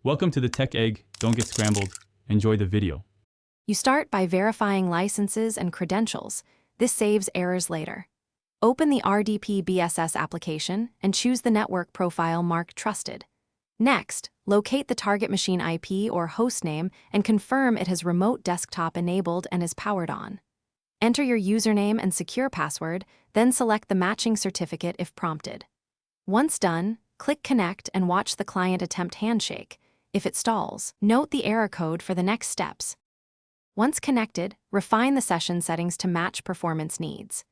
Welcome to the Tech Egg. Don't get scrambled. Enjoy the video. You start by verifying licenses and credentials. This saves errors later. Open the Rdp Bss application and choose the network profile marked Trusted. Next, locate the target machine IP or hostname and confirm it has remote desktop enabled and is powered on. Enter your username and secure password, then select the matching certificate if prompted. Once done, click Connect and watch the client attempt handshake. If it stalls, note the error code for the next steps. Once connected, refine the session settings to match performance needs.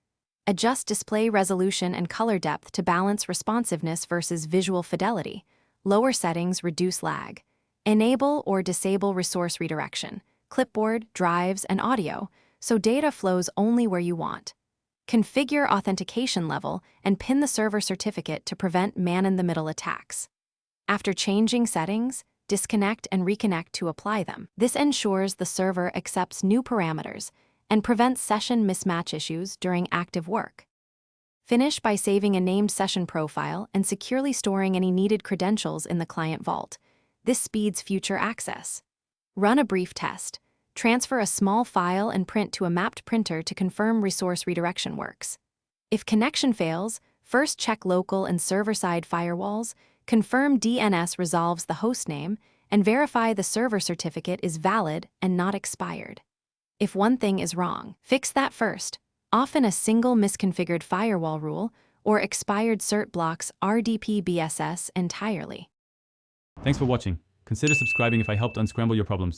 Adjust display resolution and color depth to balance responsiveness versus visual fidelity. Lower settings reduce lag. Enable or disable resource redirection, clipboard, drives, and audio, so data flows only where you want. Configure authentication level and pin the server certificate to prevent man-in-the-middle attacks. After changing settings, disconnect and reconnect to apply them. This ensures the server accepts new parameters and prevents session mismatch issues during active work. Finish by saving a named session profile and securely storing any needed credentials in the client vault. This speeds future access. Run a brief test. Transfer a small file and print to a mapped printer to confirm resource redirection works. If connection fails, first check local and server-side firewalls, confirm DNS resolves the hostname, and verify the server certificate is valid and not expired. If one thing is wrong, fix that first. Often a single misconfigured firewall rule or expired cert blocks Rdp Bss entirely. Thanks for watching. Consider subscribing if I helped unscramble your problems.